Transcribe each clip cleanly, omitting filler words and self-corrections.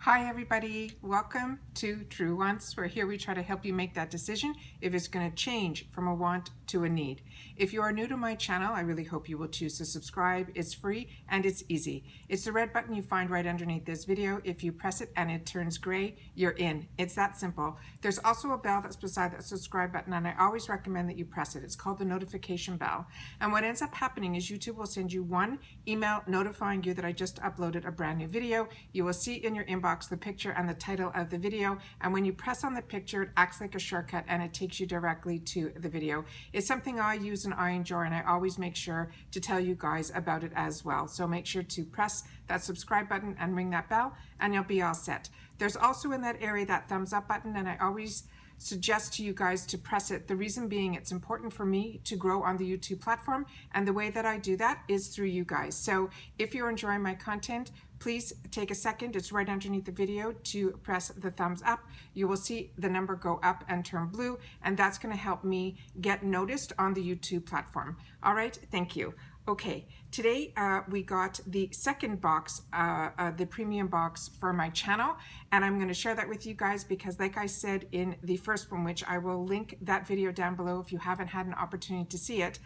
Hi everybody, welcome to True Wants, where here we try to help you make that decision if it's going to change from a want to a need. If you are new to my channel, I really hope you will choose to subscribe. It's free and it's easy. It's the red button you find right underneath this video. If you press it and it turns gray, you're in. It's that simple. There's also a bell that's beside that subscribe button, and I always recommend that you press it. It's called the notification bell. And what ends up happening is YouTube will send you one email notifying you that I just uploaded a brand new video. You will see in your inbox the picture and the title of the video, and when you press on the picture, it acts like a shortcut and it takes you directly to the video. It's something I use and I enjoy, and I always make sure to tell you guys about it as well. So make sure to press that subscribe button and ring that bell and you'll be all set. There's also in that area that thumbs up button, and I always suggest to you guys to press it. The reason being, it's important for me to grow on the YouTube platform, and the way that I do that is through you guys. So if you're enjoying my content, please take a second, it's right underneath the video, to press the thumbs up. You will see the number go up and turn blue, and that's going to help me get noticed on the YouTube platform. All right, thank you. Okay, today we got the second box, the premium box for my channel, and I'm going to share that with you guys because, like I said in the first one, which I will link that video down below if you haven't had an opportunity to see it,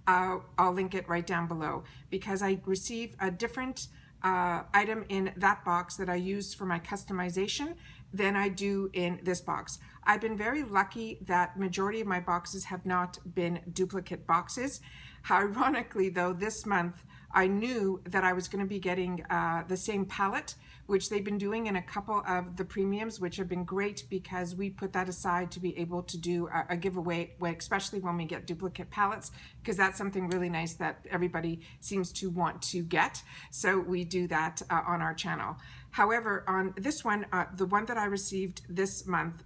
I'll link it right down below, because I receive a different item in that box that I use for my customization than I do in this box. I've been very lucky that majority of my boxes have not been duplicate boxes. Ironically though, this month I knew that I was going to be getting the same palette, which they've been doing in a couple of the premiums, which have been great because we put that aside to be able to do a giveaway, especially when we get duplicate palettes, because that's something really nice that everybody seems to want to get. So we do that on our channel. However, on this one, the one that I received this month,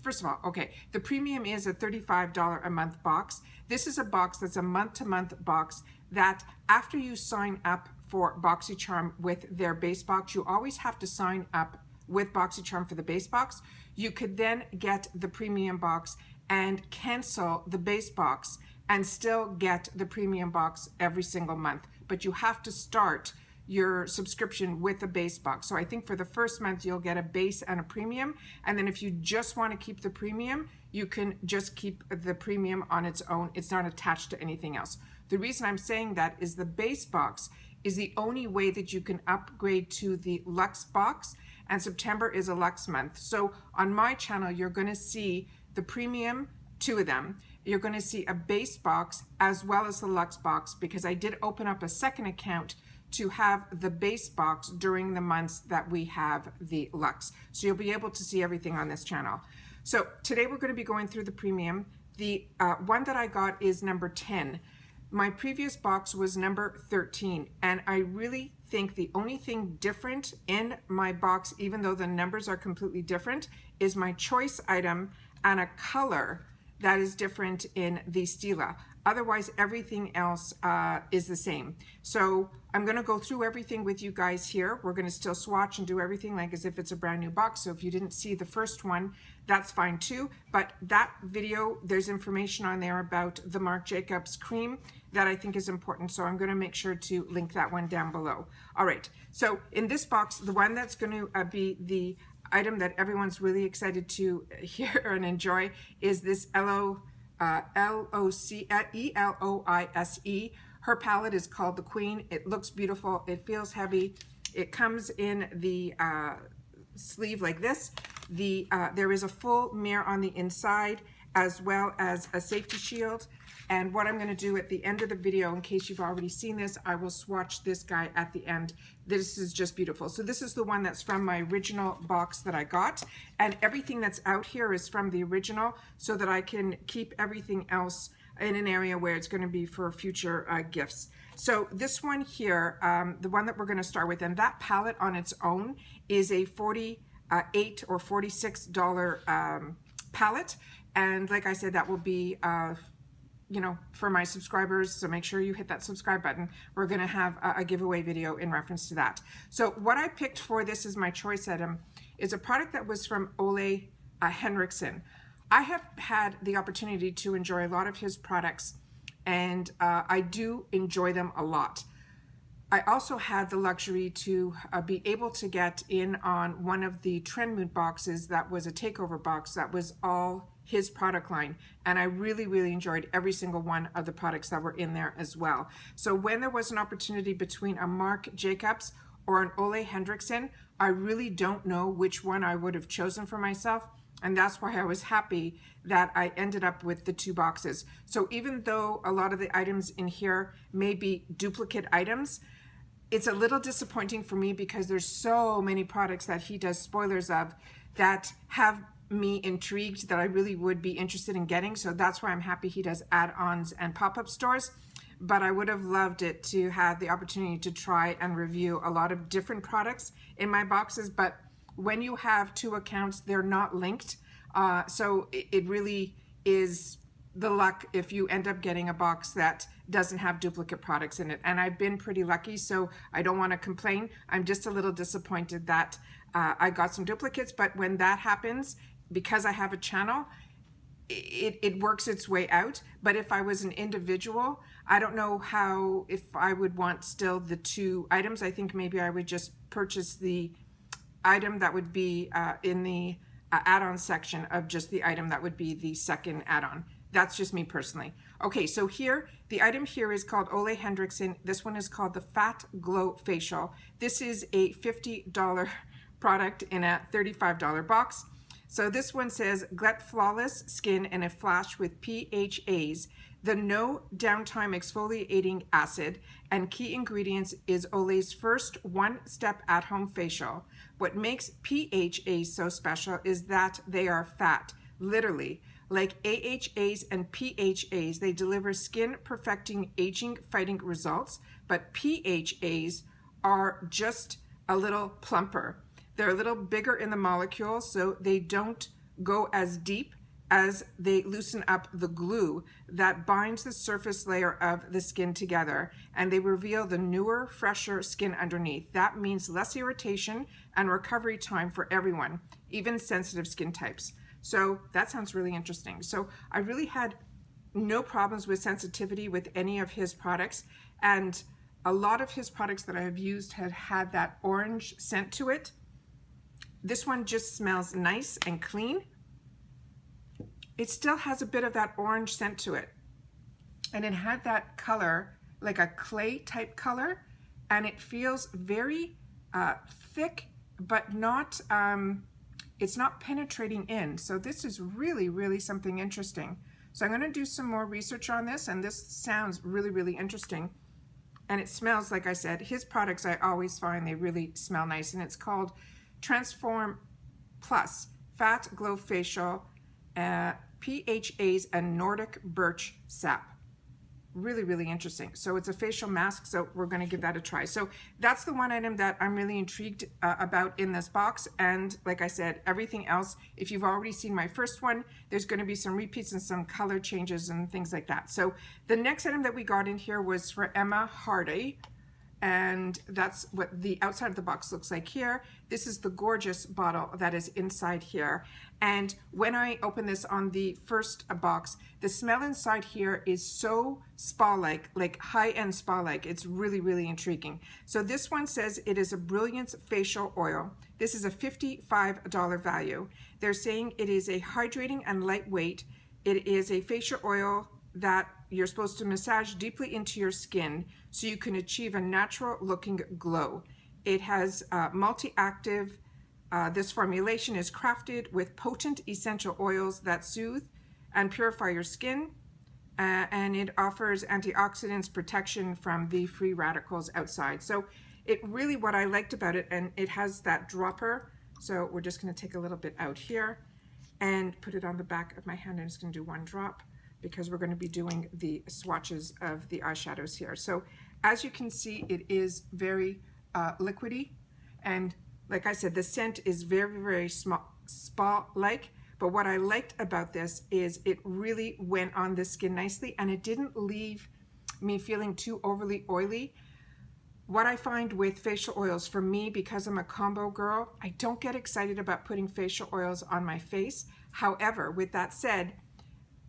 first of all, okay, the premium is a $35 a month box. This is a box that's a month-to-month box that after you sign up for Boxycharm with their base box, you always have to sign up with Boxycharm for the base box. You could then get the premium box and cancel the base box and still get the premium box every single month. But you have to start your subscription with a base box. So I think for the first month you'll get a base and a premium, and then if you just want to keep the premium, you can just keep the premium on its own. It's not attached to anything else. The reason I'm saying that is the base box is the only way that you can upgrade to the Luxe box, and September is a Luxe month. So on my channel you're going to see the premium, two of them. You're going to see a base box as well as the Luxe box, because I did open up a second account to have the base box during the months that we have the Luxe. So you'll be able to see everything on this channel. So today we're going to be going through the premium. The one that I got is number 10. My previous box was number 13, and I really think the only thing different in my box, even though the numbers are completely different, is my choice item and a color that is different in the Stila. Otherwise, everything else is the same. So I'm going to go through everything with you guys here. We're going to still swatch and do everything like as if it's a brand new box. So if you didn't see the first one, that's fine too. But that video, there's information on there about the Marc Jacobs cream that I think is important. So I'm going to make sure to link that one down below. All right. So in this box, the one that's going to be the item that everyone's really excited to hear and enjoy is this Eloise. Her palette is called the Queen. It looks beautiful. It feels heavy. It comes in the sleeve like this. There is a full mirror on the inside as well as a safety shield. And what I'm going to do at the end of the video, in case you've already seen this, I will swatch this guy at the end. This is just beautiful. So this is the one that's from my original box that I got, and everything that's out here is from the original, so that I can keep everything else in an area where it's going to be for future gifts. So this one here, the one that we're going to start with, and that palette on its own is a $48 or $46 palette, and like I said, that will be you know, for my subscribers, so make sure you hit that subscribe button. We're going to have a giveaway video in reference to that. So what I picked for this is my choice item is a product that was from OLEHENRIKSEN. I have had the opportunity to enjoy a lot of his products, and I do enjoy them a lot. I also had the luxury to be able to get in on one of the Trend Mood boxes that was a takeover box that was all his product line. And I really, really enjoyed every single one of the products that were in there as well. So when there was an opportunity between a Marc Jacobs or an Ole Henriksen, I really don't know which one I would have chosen for myself. And that's why I was happy that I ended up with the two boxes. So even though a lot of the items in here may be duplicate items, it's a little disappointing for me because there's so many products that he does spoilers of that have me intrigued that I really would be interested in getting. So that's why I'm happy he does add-ons and pop-up stores. But I would have loved it to have the opportunity to try and review a lot of different products in my boxes. But when you have two accounts, they're not linked. So it really is the luck if you end up getting a box that doesn't have duplicate products in it. And I've been pretty lucky, so I don't want to complain. I'm just a little disappointed that I got some duplicates, but when that happens, because I have a channel, it works its way out. But if I was an individual, I don't know how, if I would want still the two items. I think maybe I would just purchase the item that would be in the add-on section of just the item that would be the second add-on. That's just me personally. Okay, so here, the item here is called Ole Henriksen. This one is called the PHAT Glow Facial. This is a $50 product in a $35 box. So this one says, glut flawless skin in a flash with PHAs, the no downtime exfoliating acid, and key ingredients is Ole's first one-step at-home facial. What makes PHAs so special is that they are fat, literally. Like AHAs and PHAs, they deliver skin perfecting aging fighting results, but PHAs are just a little plumper. They're a little bigger in the molecule, so they don't go as deep as they loosen up the glue that binds the surface layer of the skin together, and they reveal the newer, fresher skin underneath. That means less irritation and recovery time for everyone, even sensitive skin types. So that sounds really interesting. So I really had no problems with sensitivity with any of his products, and a lot of his products that I have used had had that orange scent to it. This one just smells nice and clean. It still has a bit of that orange scent to it, and it had that color, like a clay type color, and it feels very thick, but not it's not penetrating in. So this is really, really something interesting. So I'm going to do some more research on this, and this sounds really, really interesting. And it smells, like I said, his products I always find they really smell nice, and it's called Transform Plus Fat Glow Facial, PHAs and Nordic Birch Sap. Really, really interesting. So it's a facial mask, so we're going to give that a try. So that's the one item that I'm really intrigued about in this box. And like I said, everything else, if you've already seen my first one, there's going to be some repeats and some color changes and things like that. So the next item that we got in here was for Emma Hardie, and that's what the outside of the box looks like here. This is the gorgeous bottle that is inside here. And when I open this on the first box, the smell inside here is so spa-like, like high-end spa-like. It's really, really intriguing. So this one says it is a Brilliance facial oil. This is a $55 value. They're saying it is a hydrating and lightweight. It is a facial oil that you're supposed to massage deeply into your skin so you can achieve a natural looking glow. It has multi-active. This formulation is crafted with potent essential oils that soothe and purify your skin, and it offers antioxidants protection from the free radicals outside. So it really, what I liked about it, and it has that dropper. So we're just going to take a little bit out here and put it on the back of my hand. I'm just going to do one drop, because we're going to be doing the swatches of the eyeshadows here. So as you can see, it is very liquidy, and like I said, the scent is very, very small, spa-like. But what I liked about this is it really went on the skin nicely, and it didn't leave me feeling too overly oily. What I find with facial oils, for me, because I'm a combo girl, I don't get excited about putting facial oils on my face. However, with that said,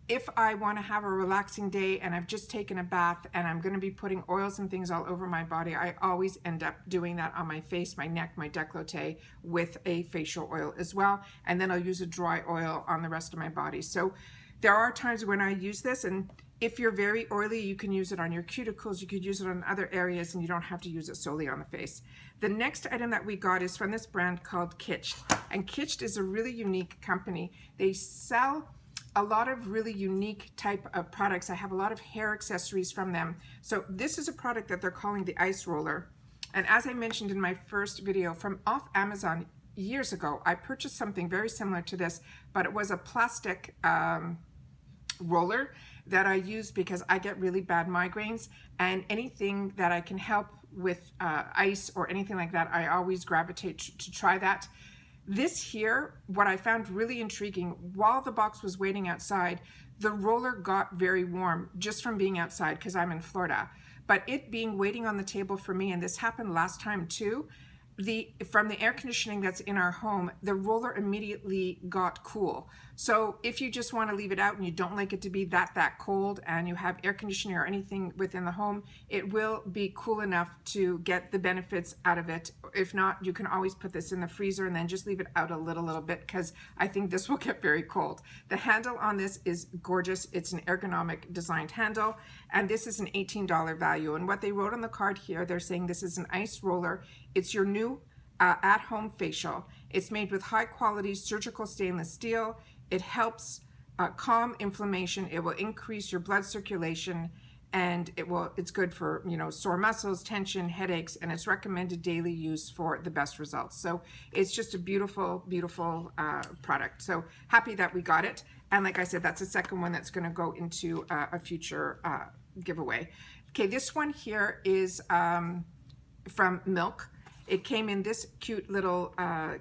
if I want to have a relaxing day and I've just taken a bath and I'm going to be putting oils and things all over my body, I always end up doing that on my face, my neck, my décolleté with a facial oil as well. And then I'll use a dry oil on the rest of my body. So there are times when I use this, and if you're very oily, you can use it on your cuticles, you could use it on other areas, and you don't have to use it solely on the face. The next item that we got is from this brand called Kitsch. And Kitsch is a really unique company. They sell a lot of really unique type of products. I have a lot of hair accessories from them. So this is a product that they're calling the Ice Roller. And as I mentioned in my first video, from off Amazon years ago, I purchased something very similar to this, but it was a plastic roller that I use because I get really bad migraines, and anything that I can help with ice or anything like that, I always gravitate to try that. This here, what I found really intriguing, while the box was waiting outside, the roller got very warm just from being outside because I'm in Florida. But it being waiting on the table for me, and this happened last time too, from the air conditioning that's in our home, the roller immediately got cool. So if you just want to leave it out and you don't like it to be that cold, and you have air conditioning or anything within the home, it will be cool enough to get the benefits out of it. If not, you can always put this in the freezer and then just leave it out a little bit, because I think this will get very cold. The handle on this is gorgeous. It's an ergonomic designed handle, and this is an $18 value. And what they wrote on the card here, they're saying this is an ice roller. It's your new at-home facial. It's made with high-quality surgical stainless steel. It helps calm inflammation. It will increase your blood circulation, and it's good for, you know, sore muscles, tension, headaches, and it's recommended daily use for the best results. So it's just a beautiful, beautiful product. So happy that we got it. And like I said, that's the second one that's going to go into a future giveaway. Okay, this one here is from Milk. It came in this cute little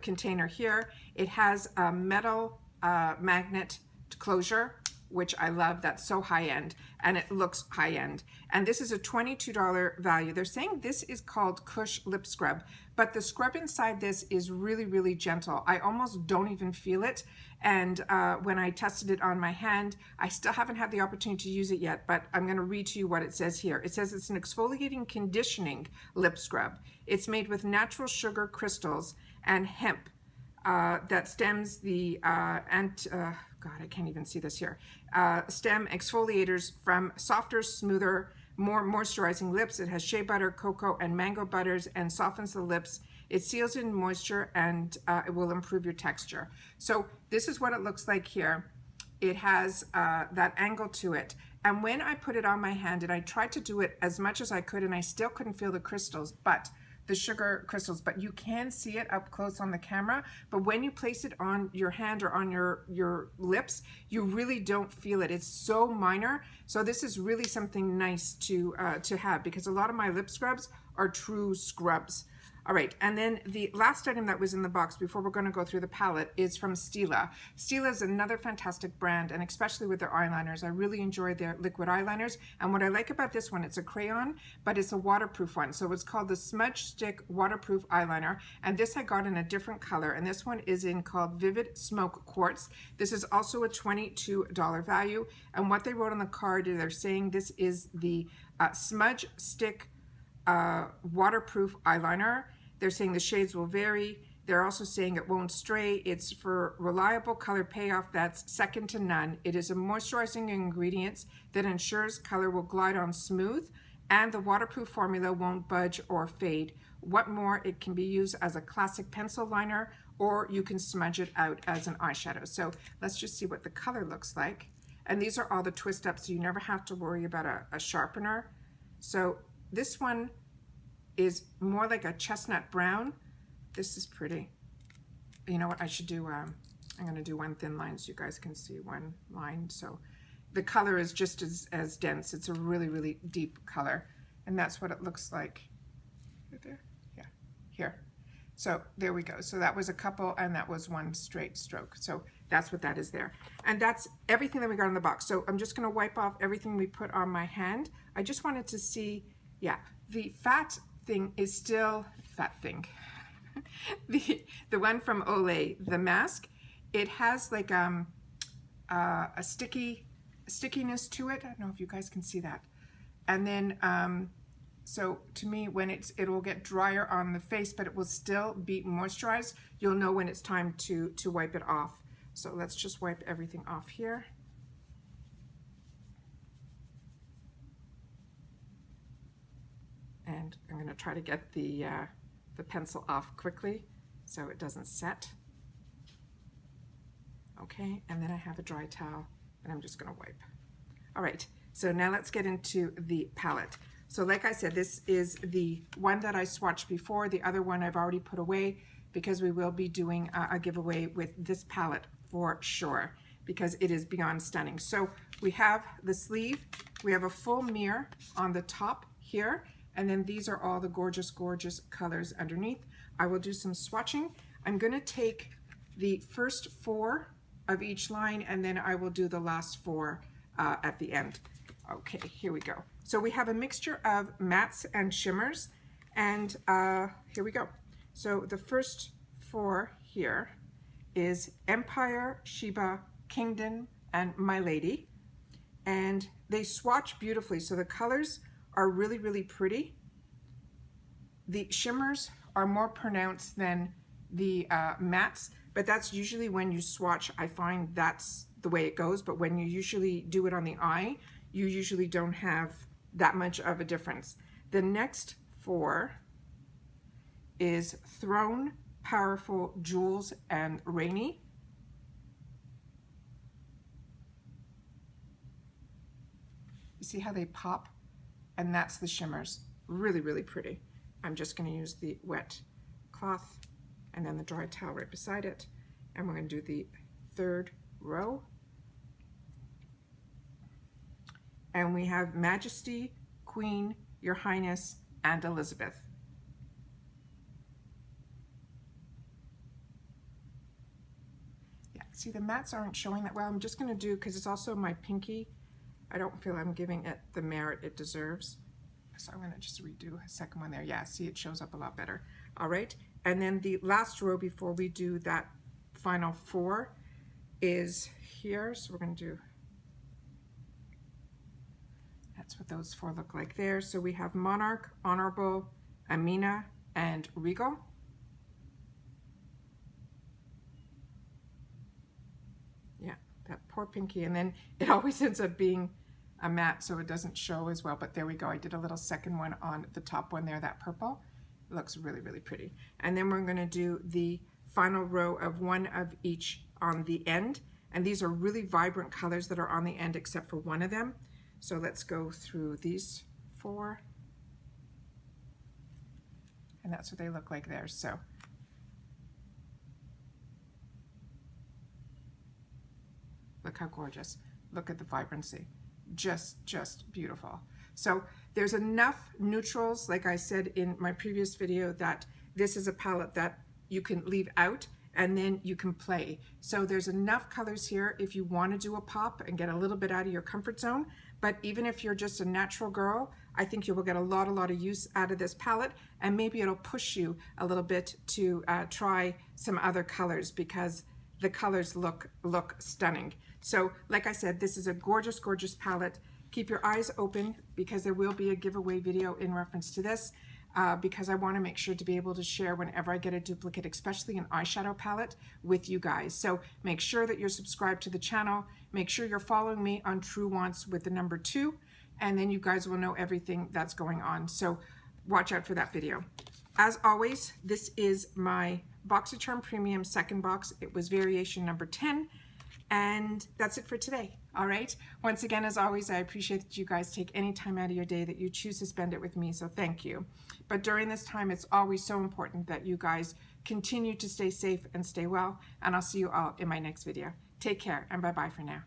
container here. It has a metal magnet closure, which I love. That's so high-end, and it looks high-end. And this is a $22 value. They're saying this is called Kush lip scrub, but the scrub inside this is really, really gentle. I almost don't even feel it. And when I tested it on my hand, I still haven't had the opportunity to use it yet, but I'm going to read to you what it says here. It says it's an exfoliating conditioning lip scrub. It's made with natural sugar crystals and hemp that stems the God, I can't even see this here. Stem exfoliators from softer, smoother, more moisturizing lips. It has shea butter, cocoa, and mango butters, and softens the lips. It seals in moisture, and it will improve your texture. So this is what it looks like here. It has that angle to it. And when I put it on my hand, and I tried to do it as much as I could, and I still couldn't feel the crystals, but the sugar crystals, but you can see it up close on the camera. But when you place it on your hand or on your lips, you really don't feel it. It's so minor. So this is really something nice to have, because a lot of my lip scrubs are true scrubs. All right, and then the last item that was in the box before we're going to go through the palette is from Stila. Stila is another fantastic brand, and especially with their eyeliners. I really enjoy their liquid eyeliners, and what I like about this one, it's a crayon, but it's a waterproof one. So it's called the Smudge Stick Waterproof Eyeliner, and this I got in a different color, and this one is in called Vivid Smoke Quartz. This is also a $22 value, and what they wrote on the card, they're saying this is the Smudge Stick waterproof eyeliner. They're saying the shades will vary. They're also saying it won't stray. It's for reliable color payoff that's second to none. It is a moisturizing ingredient that ensures color will glide on smooth, and the waterproof formula won't budge or fade. What more, it can be used as a classic pencil liner, or you can smudge it out as an eyeshadow. So let's just see what the color looks like. And these are all the twist ups, so you never have to worry about a sharpener. So this one is more like a chestnut brown. This is pretty. You know what I should do? I'm going to do one thin line so you guys can see one line. So the color is just as dense. It's a really, really deep color. And that's what it looks like. Right there? Yeah, here. So there we go. So that was a couple, and that was one straight stroke. So that's what that is there. And that's everything that we got in the box. So I'm just going to wipe off everything we put on my hand. I just wanted to see, yeah, the PHAT thing is still PHAT thing. the one from Olay, the mask, it has like a sticky stickiness to it. I don't know if you guys can see that. And then, so to me, when it will get drier on the face, but it will still be moisturized, you'll know when it's time to wipe it off. So let's just wipe everything off here. And I'm going to try to get the pencil off quickly so it doesn't set. Okay, and then I have a dry towel and I'm just going to wipe. All right, so now let's get into the palette. So like I said, this is the one that I swatched before. The other one I've already put away because we will be doing a giveaway with this palette for sure, because it is beyond stunning. So we have the sleeve, we have a full mirror on the top here, and then these are all the gorgeous, gorgeous colors underneath. I will do some swatching. I'm gonna take the first 4 of each line, and then I will do the last 4 at the end. Okay, here we go. So we have a mixture of mattes and shimmers, and here we go. So the first 4 here is Empire, Sheba, Kingdom, and My Lady. And they swatch beautifully. So the colors are really, really pretty. The shimmers are more pronounced than the mattes, but that's usually when you swatch. I find that's the way it goes, but when you usually do it on the eye, you usually don't have that much of a difference. The next 4 is Throne, Powerful, Jewels, and Rainy. You see how they pop? And that's the shimmers. Really, really pretty. I'm just going to use the wet cloth and then the dry towel right beside it. And we're going to do the 3rd row. And we have Majesty, Queen, Your Highness, and Elizabeth. Yeah, see the mattes aren't showing that well. I'm just going to do, because it's also my pinky, I don't feel I'm giving it the merit it deserves. So I'm going to just redo a second one there. Yeah, see, it shows up a lot better. All right, and then the last row before we do that final 4 is here. So we're going to do, that's what those 4 look like there. So we have Monarch, Honorable, Amina, and Regal. Yeah, that poor pinky. And then it always ends up being a matte, so it doesn't show as well, but there we go. I did a little second one on the top one there, that purple. It looks really, really pretty. And then we're going to do the final row of 1 of each on the end, and these are really vibrant colors that are on the end except for one of them. So let's go through these 4, and that's what they look like there. So look how gorgeous. Look at the vibrancy. Just beautiful. So there's enough neutrals, like I said in my previous video, that this is a palette that you can leave out and then you can play. So there's enough colors here if you want to do a pop and get a little bit out of your comfort zone. But even if you're just a natural girl, I think you will get a lot of use out of this palette, and maybe it'll push you a little bit to try some other colors, because the colors look stunning. So like I said, this is a gorgeous, gorgeous palette. Keep your eyes open, because there will be a giveaway video in reference to this, because I want to make sure to be able to share whenever I get a duplicate, especially an eyeshadow palette, with you guys. So make sure that you're subscribed to the channel. Make sure you're following me on True Wants with the number 2, and then you guys will know everything that's going on. So watch out for that video. As always, this is my Boxycharm Premium 2nd box. It was variation number 10. And that's it for today. All right. Once again, as always, I appreciate that you guys take any time out of your day that you choose to spend it with me. So thank you. But during this time, it's always so important that you guys continue to stay safe and stay well. And I'll see you all in my next video. Take care and bye-bye for now.